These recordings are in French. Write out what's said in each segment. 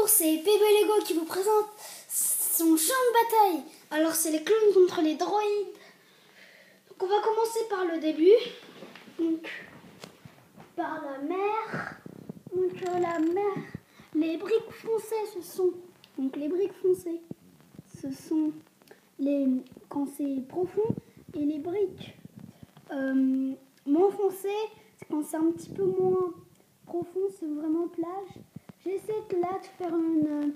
c'est Bébé Lego qui vous présente son champ de bataille. Alors c'est les clones contre les droïdes. Donc on va commencer par le début. Donc par la mer. Donc la mer. Les briques foncées ce sont. Donc les briques foncées, ce sont les quand c'est profond, et les briques moins foncées, c'est quand c'est un petit peu moins profond, c'est vraiment plage. J'essaie là de faire une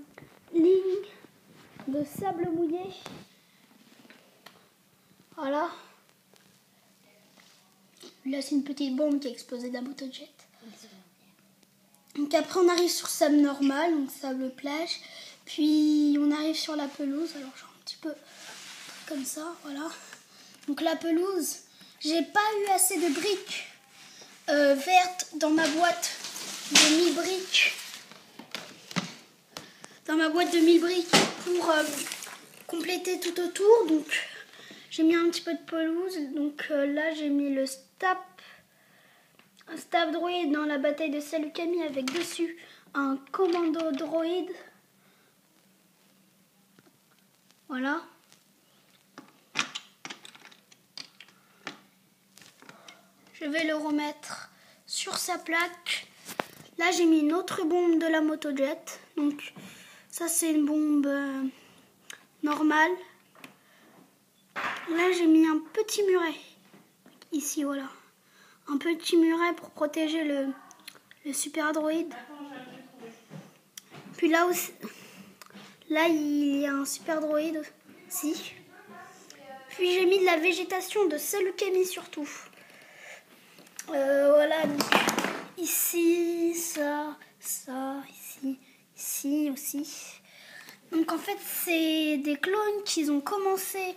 ligne de sable mouillé. Voilà. Là, c'est une petite bombe qui a explosé d'un motojet. Donc après, on arrive sur sable normal, donc sable plage. Puis on arrive sur la pelouse. Alors, genre un petit peu comme ça, voilà. Donc la pelouse, j'ai pas eu assez de briques vertes dans ma boîte de 1000 briques. Dans ma boîte de 1000 briques pour compléter tout autour. Donc j'ai mis un petit peu de pelouse. Donc là j'ai mis le staff droïde dans la bataille de Salukami avec dessus un commando droïde. Voilà. Je vais le remettre sur sa plaque. Là j'ai mis une autre bombe de la motojet. Donc ça c'est une bombe normale. Là j'ai mis un petit muret. Ici voilà. Un petit muret pour protéger le super droïde. Puis là aussi, là il y a un super droïde aussi. Puis j'ai mis de la végétation de Salukami surtout. Voilà, donc ici, ça, ici aussi. Donc en fait c'est des clones qui ont commencé,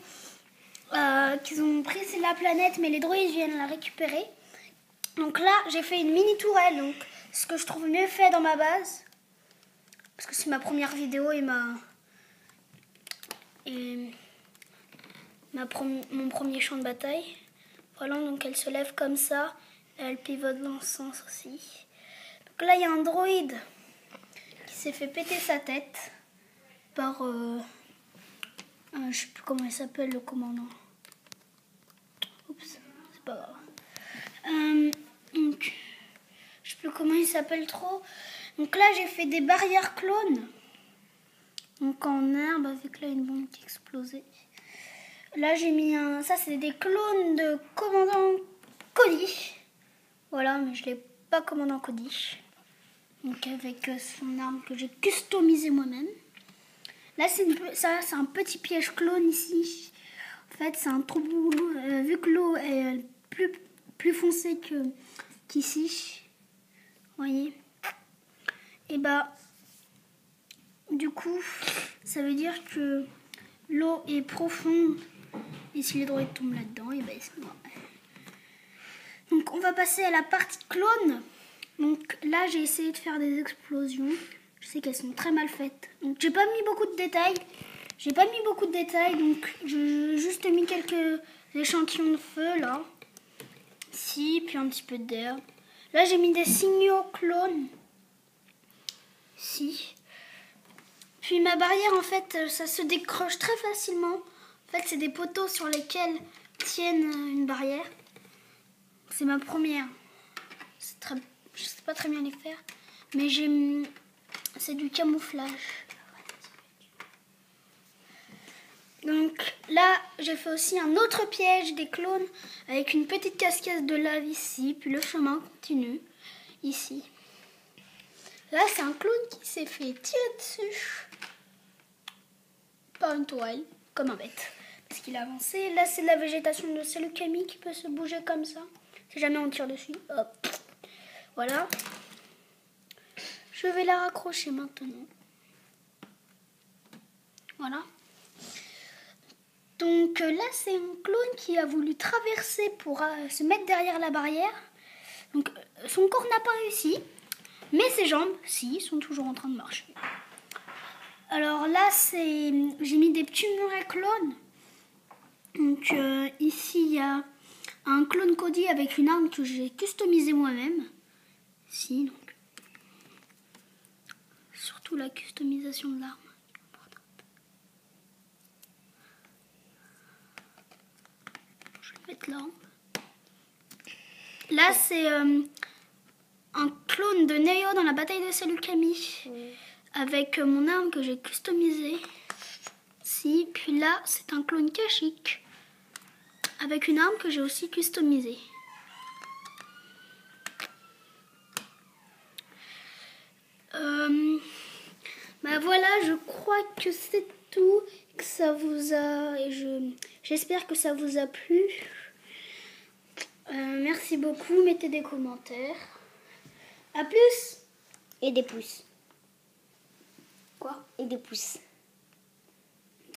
qui ont pris la planète, mais les droïdes viennent la récupérer. Donc là j'ai fait une mini tourelle, donc ce que je trouve mieux fait dans ma base, parce que c'est ma première vidéo et mon premier champ de bataille. Voilà, donc elle se lève comme ça, elle pivote dans ce sens aussi. Donc là il y a un droïde qui s'est fait péter sa tête par je sais plus comment il s'appelle, le commandant. Oups, c'est pas grave. Donc je sais plus comment il s'appelle trop. Donc là j'ai fait des barrières clones. Donc en herbe avec là une bombe qui explosait. Là j'ai mis ça c'est des clones de commandant Cody. Voilà, mais je l'ai pas commandant Cody. Donc avec son arme que j'ai customisée moi-même. Là c'est un petit piège clone ici. En fait c'est un trou, vu que l'eau est plus foncée qu'ici. Vous voyez. Et bah du coup ça veut dire que l'eau est profonde. Et si les droïdes tombent là-dedans, et ben c'est moi. Donc on va passer à la partie clone. Donc là j'ai essayé de faire des explosions. Je sais qu'elles sont très mal faites. Donc j'ai pas mis beaucoup de détails. Donc j'ai juste mis quelques échantillons de feu là. Ici, puis un petit peu d'air. Là j'ai mis des signaux clones. Ici. Puis ma barrière en fait ça se décroche très facilement. En fait c'est des poteaux sur lesquels tiennent une barrière. C'est ma première. Je sais pas très bien les faire, mais c'est du camouflage. Donc là, j'ai fait aussi un autre piège des clones avec une petite cascade de lave ici, puis le chemin continue ici. Là, c'est un clone qui s'est fait tirer dessus par une toile, comme un bête, parce qu'il a avancé. Là, c'est de la végétation de Salukami qui peut se bouger comme ça. Si jamais on tire dessus, hop. Voilà. Je vais la raccrocher maintenant. Voilà. Donc là, c'est un clone qui a voulu traverser pour se mettre derrière la barrière. Donc son corps n'a pas réussi, mais ses jambes, si, sont toujours en train de marcher. Alors là, j'ai mis des petits murets clones. Donc ici, il y a un clone Cody avec une arme que j'ai customisée moi-même. Ici, donc. Surtout ou la customisation de l'arme. Je vais mettre là. Là, c'est un clone de Neo dans la bataille de Salukami. Avec mon arme que j'ai customisée. Si, puis là, c'est un clone Kashyyyk. Avec une arme que j'ai aussi customisée. Bah voilà, je crois que c'est tout. Que ça vous a... J'espère que ça vous a plu. Merci beaucoup, mettez des commentaires. À plus. Et des pouces. Quoi? Et des pouces.